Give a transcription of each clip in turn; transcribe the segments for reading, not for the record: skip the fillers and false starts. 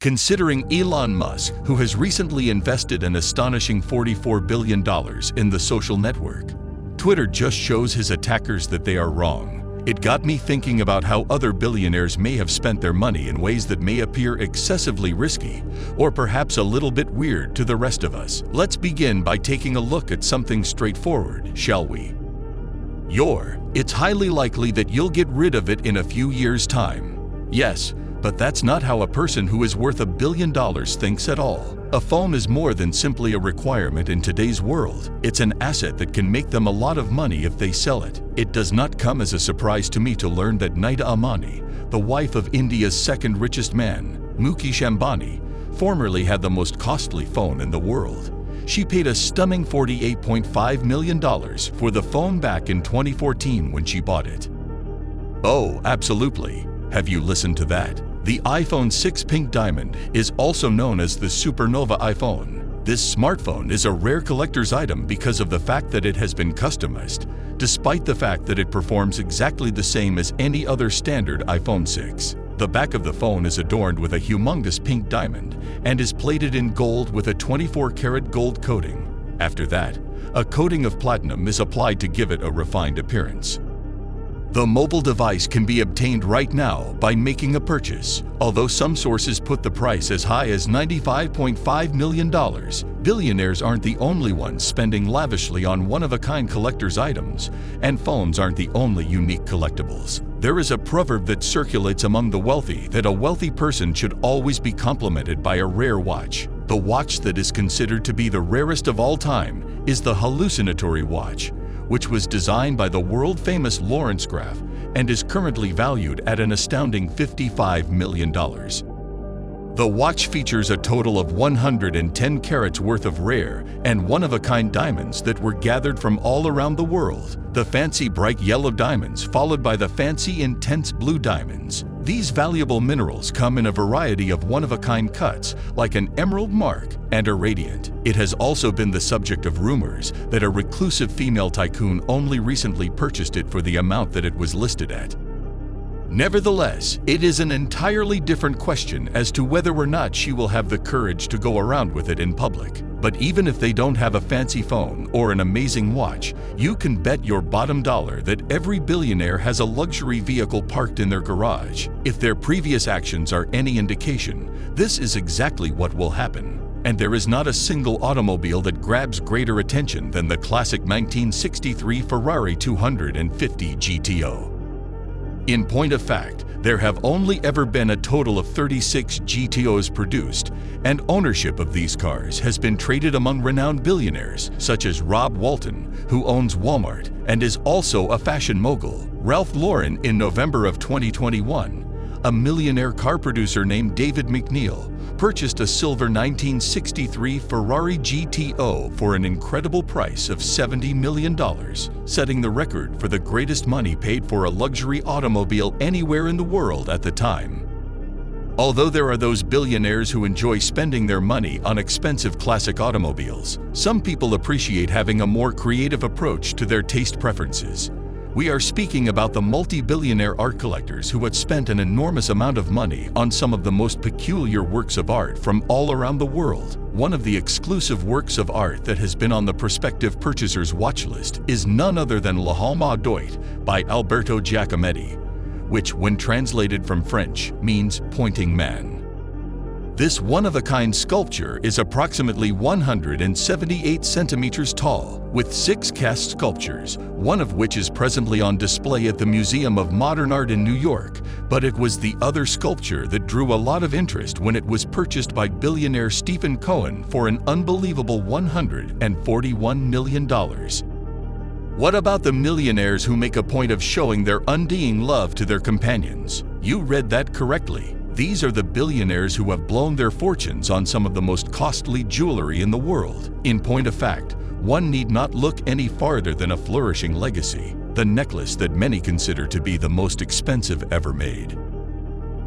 Considering Elon Musk, who has recently invested an astonishing $44 billion in the social network, Twitter just shows his attackers that they are wrong. It got me thinking about how other billionaires may have spent their money in ways that may appear excessively risky, or perhaps a little bit weird to the rest of us. Let's begin by taking a look at something straightforward, shall we? It's highly likely that you'll get rid of it in a few years' time. Yes, but that's not how a person who is worth $1 billion thinks at all. A phone is more than simply a requirement in today's world. It's an asset that can make them a lot of money if they sell it. It does not come as a surprise to me to learn that Nida Amani, the wife of India's second richest man, Mukesh Ambani, formerly had the most costly phone in the world. She paid a stunning $48.5 million for the phone back in 2014 when she bought it. Oh, absolutely. Have you listened to that? The iPhone 6 Pink Diamond is also known as the Supernova iPhone. This smartphone is a rare collector's item because of the fact that it has been customized, despite the fact that it performs exactly the same as any other standard iPhone 6. The back of the phone is adorned with a humongous pink diamond and is plated in gold with a 24-karat gold coating. After that, a coating of platinum is applied to give it a refined appearance. The mobile device can be obtained right now by making a purchase, although some sources put the price as high as $95.5 million. Billionaires aren't the only ones spending lavishly on one-of-a-kind collector's items, and phones aren't the only unique collectibles. There is a proverb that circulates among the wealthy that a wealthy person should always be complimented by a rare watch. The watch that is considered to be the rarest of all time is the hallucinatory watch, which was designed by the world-famous Lawrence Graf and is currently valued at an astounding $55 million. The watch features a total of 110 carats worth of rare and one-of-a-kind diamonds that were gathered from all around the world. The fancy bright yellow diamonds followed by the fancy intense blue diamonds. These valuable minerals come in a variety of one-of-a-kind cuts, like an emerald mark and a radiant. It has also been the subject of rumors that a reclusive female tycoon only recently purchased it for the amount that it was listed at. Nevertheless, it is an entirely different question as to whether or not she will have the courage to go around with it in public. But even if they don't have a fancy phone or an amazing watch, you can bet your bottom dollar that every billionaire has a luxury vehicle parked in their garage. If their previous actions are any indication, this is exactly what will happen. And there is not a single automobile that grabs greater attention than the classic 1963 Ferrari 250 GTO. In point of fact, there have only ever been a total of 36 GTOs produced, and ownership of these cars has been traded among renowned billionaires such as Rob Walton, who owns Walmart and is also a fashion mogul. Ralph Lauren in November of 2021, a millionaire car producer named David McNeil purchased a silver 1963 Ferrari GTO for an incredible price of $70 million, setting the record for the greatest money paid for a luxury automobile anywhere in the world at the time. Although there are those billionaires who enjoy spending their money on expensive classic automobiles, some people appreciate having a more creative approach to their taste preferences. We are speaking about the multi-billionaire art collectors who have spent an enormous amount of money on some of the most peculiar works of art from all around the world. One of the exclusive works of art that has been on the prospective purchaser's watch list is none other than L'Homme Adroit by Alberto Giacometti, which, when translated from French, means pointing man. This one-of-a-kind sculpture is approximately 178 centimeters tall, with 6 cast sculptures, one of which is presently on display at the Museum of Modern Art in New York, but it was the other sculpture that drew a lot of interest when it was purchased by billionaire Stephen Cohen for an unbelievable $141 million. What about the millionaires who make a point of showing their undying love to their companions? You read that correctly. These are the billionaires who have blown their fortunes on some of the most costly jewelry in the world. In point of fact, one need not look any farther than a flourishing legacy, the necklace that many consider to be the most expensive ever made.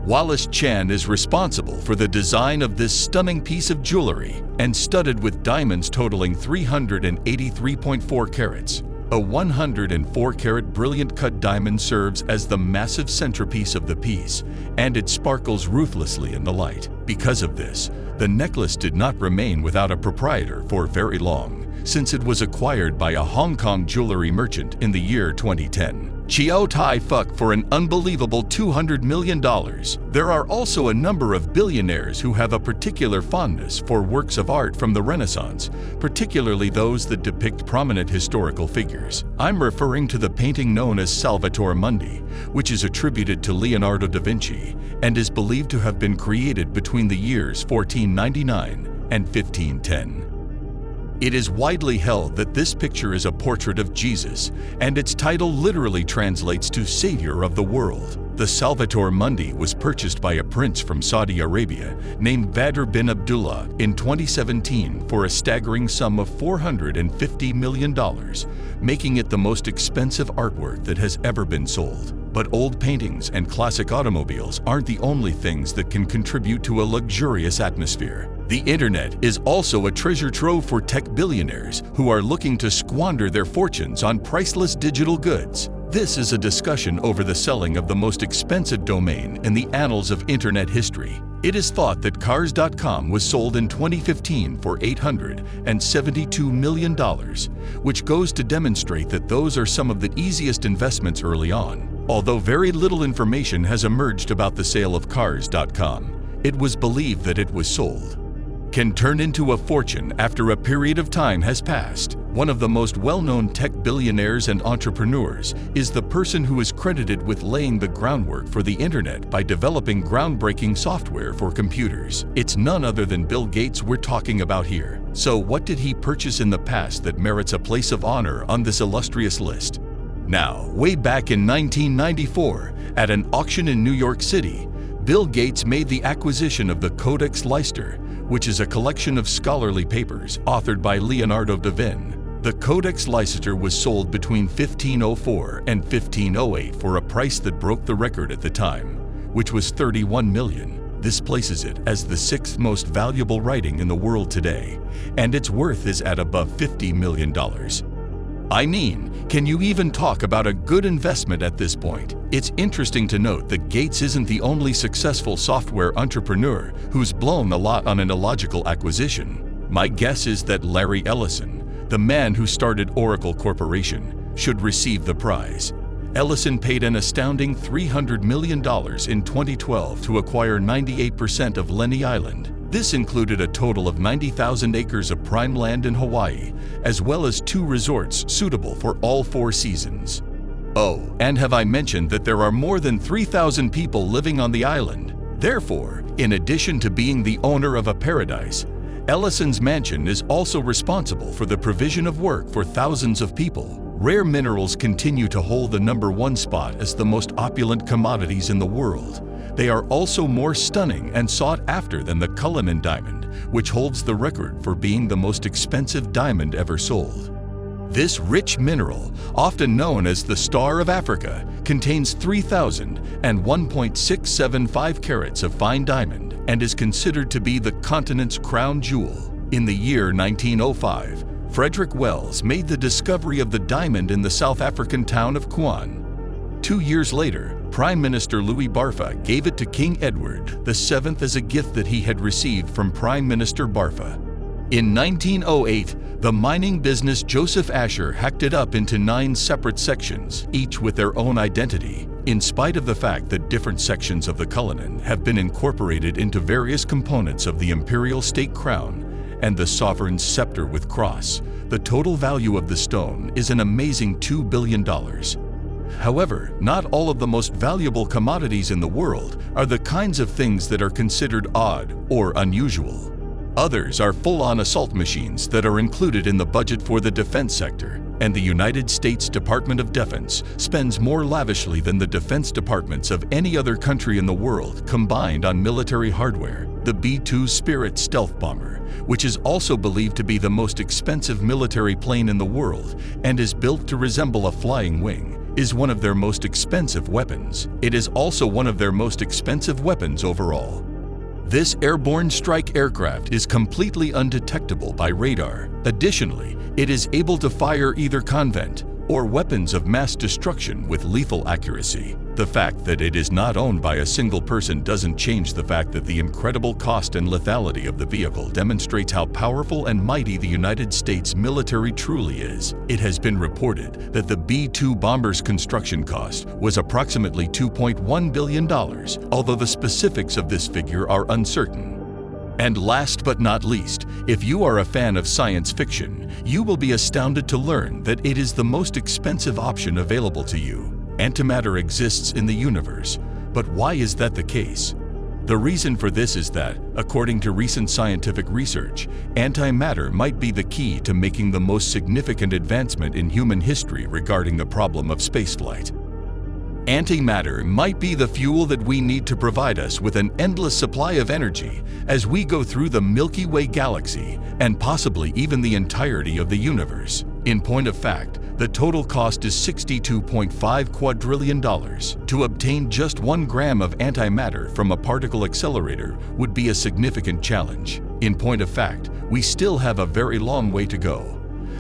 Wallace Chan is responsible for the design of this stunning piece of jewelry and studded with diamonds totaling 383.4 carats. A 104-carat brilliant cut diamond serves as the massive centerpiece of the piece, and it sparkles ruthlessly in the light. Because of this, the necklace did not remain without a proprietor for very long, since it was acquired by a Hong Kong jewelry merchant in the year 2010. Chiao Tai Fuck for an unbelievable $200 million. There are also a number of billionaires who have a particular fondness for works of art from the Renaissance, particularly those that depict prominent historical figures. I'm referring to the painting known as Salvator Mundi, which is attributed to Leonardo da Vinci and is believed to have been created between the years 1499 and 1510. It is widely held that this picture is a portrait of Jesus, and its title literally translates to Savior of the World. The Salvator Mundi was purchased by a prince from Saudi Arabia named Badr bin Abdullah in 2017 for a staggering sum of $450 million, making it the most expensive artwork that has ever been sold. But old paintings and classic automobiles aren't the only things that can contribute to a luxurious atmosphere. The internet is also a treasure trove for tech billionaires who are looking to squander their fortunes on priceless digital goods. This is a discussion over the selling of the most expensive domain in the annals of internet history. It is thought that Cars.com was sold in 2015 for $872 million, which goes to demonstrate that those are some of the easiest investments early on. Although very little information has emerged about the sale of Cars.com, it was believed that it was sold. Can turn into a fortune after a period of time has passed. One of the most well-known tech billionaires and entrepreneurs is the person who is credited with laying the groundwork for the internet by developing groundbreaking software for computers. It's none other than Bill Gates we're talking about here. So what did he purchase in the past that merits a place of honor on this illustrious list? Now, way back in 1994, at an auction in New York City, Bill Gates made the acquisition of the CODEX LEICESTER, which is a collection of scholarly papers authored by Leonardo da Vinci. The CODEX LEICESTER was sold between 1504 and 1508 for a price that broke the record at the time, which was $31 million. This places it as the 6th most valuable writing in the world today, and its worth is at above $50 million. I mean, can you even talk about a good investment at this point? It's interesting to note that Gates isn't the only successful software entrepreneur who's blown a lot on an illogical acquisition. My guess is that Larry Ellison, the man who started Oracle Corporation, should receive the prize. Ellison paid an astounding $300 million in 2012 to acquire 98% of Lenny Island. This included a total of 90,000 acres of prime land in Hawaii, as well as 2 resorts suitable for all 4 seasons. Oh, and have I mentioned that there are more than 3,000 people living on the island? Therefore, in addition to being the owner of a paradise, Ellison's mansion is also responsible for the provision of work for thousands of people. Rare minerals continue to hold the #1 spot as the most opulent commodities in the world. They are also more stunning and sought after than the Cullinan diamond, which holds the record for being the most expensive diamond ever sold. This rich mineral, often known as the Star of Africa, contains 3,001.675 carats of fine diamond and is considered to be the continent's crown jewel. In the year 1905, Frederick Wells made the discovery of the diamond in the South African town of Quan. 2 years later, Prime Minister Louis Barfa gave it to King Edward VII as a gift that he had received from Prime Minister Barfa. In 1908, the mining business Joseph Asher hacked it up into 9 separate sections, each with their own identity. In spite of the fact that different sections of the Cullinan have been incorporated into various components of the imperial state crown and the sovereign's scepter with cross, the total value of the stone is an amazing $2 billion. However, not all of the most valuable commodities in the world are the kinds of things that are considered odd or unusual. Others are full-on assault machines that are included in the budget for the defense sector, and the United States Department of Defense spends more lavishly than the defense departments of any other country in the world combined on military hardware. The B-2 Spirit stealth bomber, which is also believed to be the most expensive military plane in the world and is built to resemble a flying wing, is one of their most expensive weapons. It is also one of their most expensive weapons overall. This airborne strike aircraft is completely undetectable by radar. Additionally, it is able to fire either convent or weapons of mass destruction with lethal accuracy. The fact that it is not owned by a single person doesn't change the fact that the incredible cost and lethality of the vehicle demonstrates how powerful and mighty the United States military truly is. It has been reported that the B-2 bomber's construction cost was approximately $2.1 billion, although the specifics of this figure are uncertain. And last but not least, if you are a fan of science fiction, you will be astounded to learn that it is the most expensive option available to you. Antimatter exists in the universe, but why is that the case? The reason for this is that, according to recent scientific research, antimatter might be the key to making the most significant advancement in human history regarding the problem of spaceflight. Antimatter might be the fuel that we need to provide us with an endless supply of energy as we go through the Milky Way galaxy and possibly even the entirety of the universe. In point of fact, the total cost is $62.5 quadrillion. To obtain just 1 gram of antimatter from a particle accelerator would be a significant challenge. In point of fact, we still have a very long way to go.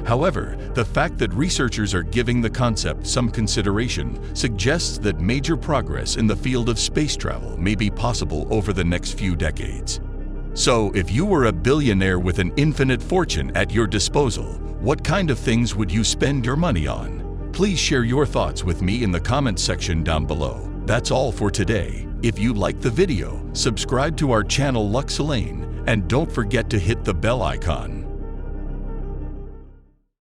However, the fact that researchers are giving the concept some consideration suggests that major progress in the field of space travel may be possible over the next few decades. So, if you were a billionaire with an infinite fortune at your disposal, what kind of things would you spend your money on? Please share your thoughts with me in the comments section down below. That's all for today. If you liked the video, subscribe to our channel Luxe Lane, and don't forget to hit the bell icon.